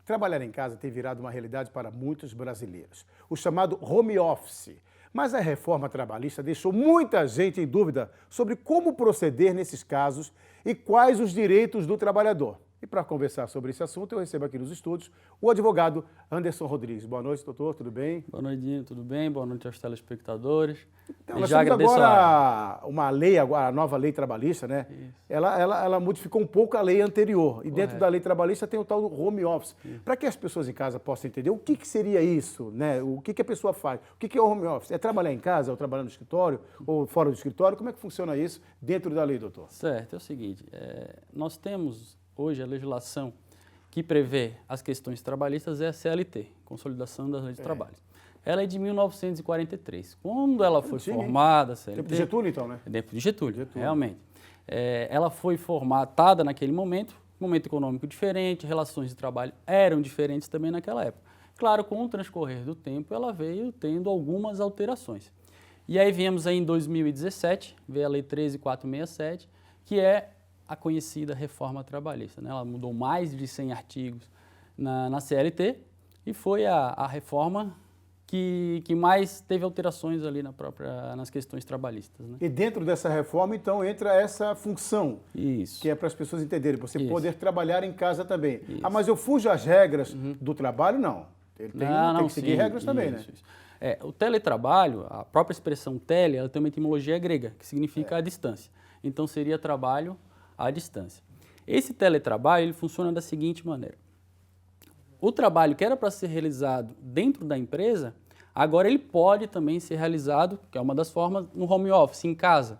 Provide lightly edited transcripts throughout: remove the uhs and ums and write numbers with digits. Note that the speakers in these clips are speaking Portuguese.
Trabalhar em casa tem virado uma realidade para muitos brasileiros, o chamado home office. Mas a reforma trabalhista deixou muita gente em dúvida sobre como proceder nesses casos e quais os direitos do trabalhador. E para conversar sobre esse assunto, eu recebo aqui nos estúdios o advogado Anderson Rodrigues. Boa noite, doutor, tudo bem? Boa noite, tudo bem? Boa noite aos telespectadores. Então, nós temos agora uma lei, a nova lei trabalhista, né? Ela modificou um pouco a lei anterior. E dentro da lei trabalhista tem o tal do home office. Para que as pessoas em casa possam entender o que seria isso, né? O que a pessoa faz? O que é o home office? É trabalhar em casa, ou trabalhar no escritório, ou fora do escritório? Como é que funciona isso dentro da lei, doutor? Certo, é o seguinte, nós temos hoje a legislação que prevê as questões trabalhistas é a CLT, Consolidação das Leis de Trabalho. Ela é de 1943. Quando ela foi formada, a CLT... Tempo de Getúlio, então, né? Tempo de Getúlio. Realmente. Ela foi formatada naquele momento econômico diferente, relações de trabalho eram diferentes também naquela época. Claro, com o transcorrer do tempo, ela veio tendo algumas alterações. E aí viemos aí em 2017, veio a Lei 13.467, que é a conhecida reforma trabalhista, né? Ela mudou mais de 100 artigos na CLT e foi a reforma que mais teve alterações ali nas questões trabalhistas, né? E dentro dessa reforma, então, entra essa função, Isso. Que é para as pessoas entenderem, você Isso. poder trabalhar em casa também. Isso. Ah, mas eu fujo às regras do trabalho? Não. Ele tem que seguir regras também, né? Isso. O teletrabalho, a própria expressão tele, ela tem uma etimologia grega, que significa a distância. Então, seria trabalho à distância. Esse teletrabalho ele funciona da seguinte maneira. O trabalho que era para ser realizado dentro da empresa, agora ele pode também ser realizado, que é uma das formas, no home office, em casa,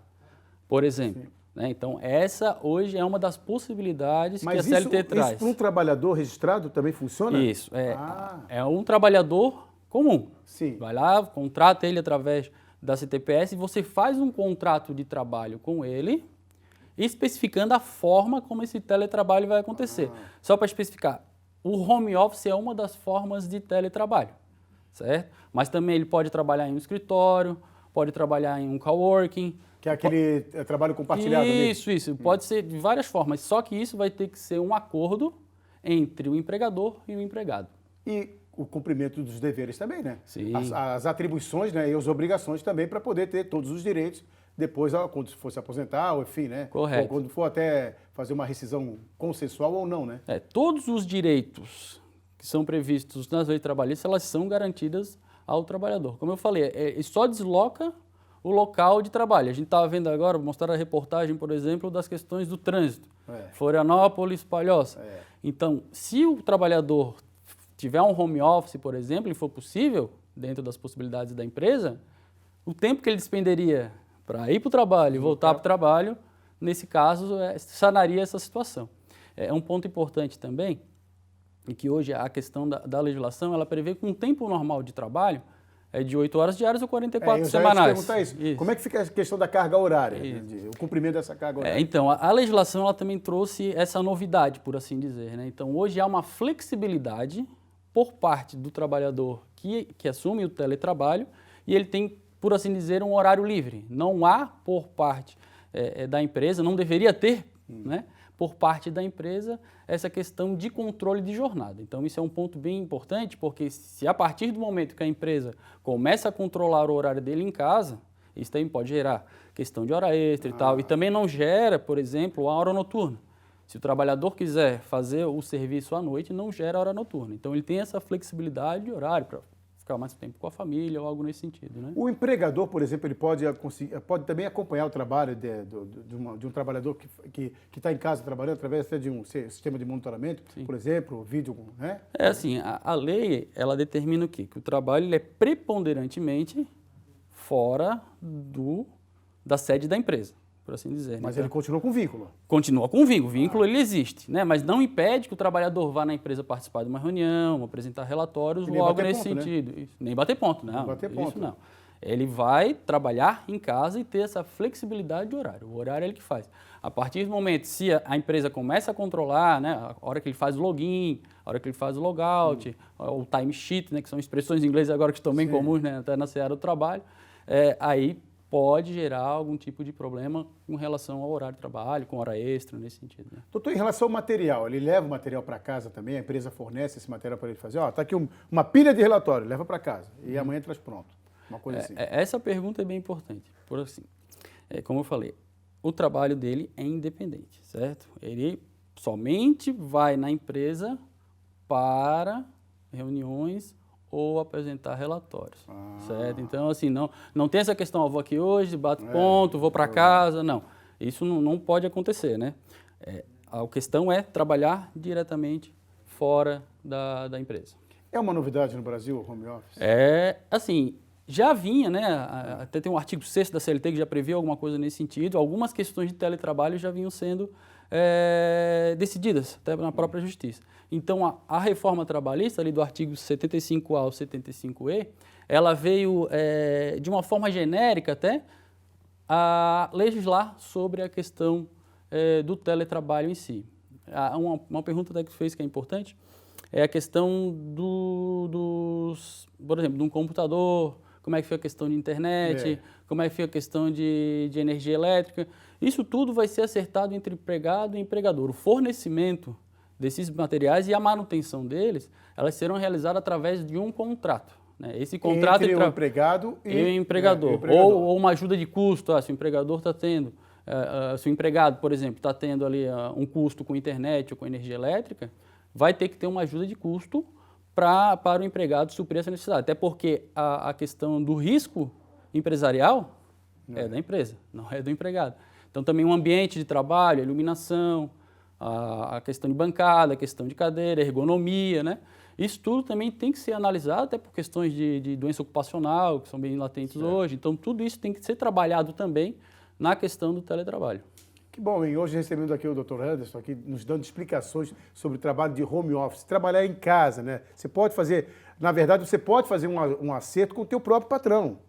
por exemplo. Né? Então, essa hoje é uma das possibilidades que a CLT traz. Mas para um trabalhador registrado também funciona? Isso. É um trabalhador comum. Sim. Vai lá, contrata ele através da CTPS e você faz um contrato de trabalho com ele, especificando a forma como esse teletrabalho vai acontecer. Só para especificar, o home office é uma das formas de teletrabalho, certo? Mas também ele pode trabalhar em um escritório, pode trabalhar em um coworking. Que é aquele trabalho compartilhado mesmo. Isso. Pode ser de várias formas, só que isso vai ter que ser um acordo entre o empregador e o empregado. E o cumprimento dos deveres também, né? Sim. As atribuições, né, e as obrigações também para poder ter todos os direitos depois, quando for se aposentar, ou enfim, né? Correto. Ou quando for até fazer uma rescisão consensual ou não, né? Todos os direitos que são previstos nas leis trabalhistas, elas são garantidas ao trabalhador. Como eu falei, só desloca o local de trabalho. A gente estava vendo agora, mostrar a reportagem, por exemplo, das questões do trânsito. Florianópolis, Palhoça. Então, se o trabalhador tiver um home office, por exemplo, e for possível, dentro das possibilidades da empresa, o tempo que ele despenderia para ir para o trabalho e voltar para o trabalho, nesse caso, sanaria essa situação. É um ponto importante também, e que hoje a questão da legislação, ela prevê que um tempo normal de trabalho é de 8 horas diárias ou 44 semanais. Eu ia te perguntar isso. Como é que fica a questão da carga horária, o cumprimento dessa carga horária? Então, a legislação ela também trouxe essa novidade, por assim dizer, né? Então, hoje há uma flexibilidade por parte do trabalhador que assume o teletrabalho e ele tem, por assim dizer, um horário livre. Não há por parte da empresa, não deveria ter, né, por parte da empresa, essa questão de controle de jornada. Então, isso é um ponto bem importante, porque se a partir do momento que a empresa começa a controlar o horário dele em casa, isso também pode gerar questão de hora extra e tal, e também não gera, por exemplo, a hora noturna. Se o trabalhador quiser fazer o serviço à noite, não gera hora noturna. Então, ele tem essa flexibilidade de horário para ficar mais tempo com a família ou algo nesse sentido, né? O empregador, por exemplo, ele pode também acompanhar o trabalho de um trabalhador que está em casa trabalhando através até de um sistema de monitoramento, por exemplo, vídeo, né? Assim, a lei, ela determina o quê? Que o trabalho ele é preponderantemente fora da sede da empresa, por assim dizer. Mas né? ele continua com vínculo. Continua com vínculo. O vínculo ele existe, né? Mas não impede que o trabalhador vá na empresa participar de uma reunião, apresentar relatórios ou algo nesse sentido. Né? Isso. Nem bater ponto, não. Nem bater ponto. Isso não. Ele vai trabalhar em casa e ter essa flexibilidade de horário. O horário é ele que faz. A partir do momento, se a empresa começa a controlar, né, a hora que ele faz o login, a hora que ele faz o logout, o time sheet, né, que são expressões em inglês agora que estão bem comuns, né, até na seara do trabalho, aí pode gerar algum tipo de problema com relação ao horário de trabalho, com hora extra, nesse sentido. Né? Doutor, em relação ao material, ele leva o material para casa também? A empresa fornece esse material para ele fazer? Ó, tá aqui uma pilha de relatório, leva para casa e amanhã traz pronto. Uma coisa assim. Essa pergunta é bem importante. Por assim, como eu falei, o trabalho dele é independente, certo? Ele somente vai na empresa para reuniões ou apresentar relatórios, certo? Então, assim, não tem essa questão, vou aqui hoje, bato ponto, vou para casa, não. Isso não pode acontecer, né? A questão é trabalhar diretamente fora da empresa. É uma novidade no Brasil, o home office? Assim, já vinha, né? Até tem um artigo 6º da CLT que já previa alguma coisa nesse sentido. Algumas questões de teletrabalho já vinham sendo decididas até na própria Justiça. Então, a reforma trabalhista, ali do artigo 75A ao 75E, ela veio, de uma forma genérica até, a legislar sobre a questão do teletrabalho em si. Uma pergunta até que fez que é importante é a questão por exemplo, de um computador, como é que fica a questão de internet, como é que fica a questão de energia elétrica. Isso tudo vai ser acertado entre empregado e empregador. O fornecimento desses materiais e a manutenção deles, elas serão realizadas através de um contrato. Né? Esse contrato entre o empregado e o empregador. Ou uma ajuda de custo, se o empregador está tendo, se o empregado, por exemplo, está tendo ali um custo com internet ou com energia elétrica, vai ter que ter uma ajuda de custo para o empregado suprir essa necessidade. Até porque a questão do risco empresarial é da empresa, não é do empregado. Então, também um ambiente de trabalho, iluminação, a questão de bancada, a questão de cadeira, ergonomia, né? Isso tudo também tem que ser analisado, até por questões de doença ocupacional, que são bem latentes hoje. Então, tudo isso tem que ser trabalhado também na questão do teletrabalho. Que bom, hein? Hoje recebemos aqui o Dr. Anderson, aqui nos dando explicações sobre o trabalho de home office, trabalhar em casa, né? Você pode fazer, na verdade, você pode fazer um acerto com o teu próprio patrão.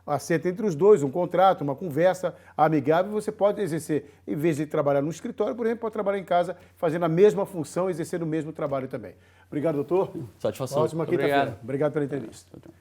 Acerto entre os dois, um contrato, uma conversa amigável, você pode exercer, em vez de trabalhar no escritório, por exemplo, pode trabalhar em casa, fazendo a mesma função, exercendo o mesmo trabalho também. Obrigado, doutor. Satisfação. Ótima quinta-feira. Obrigado pela entrevista.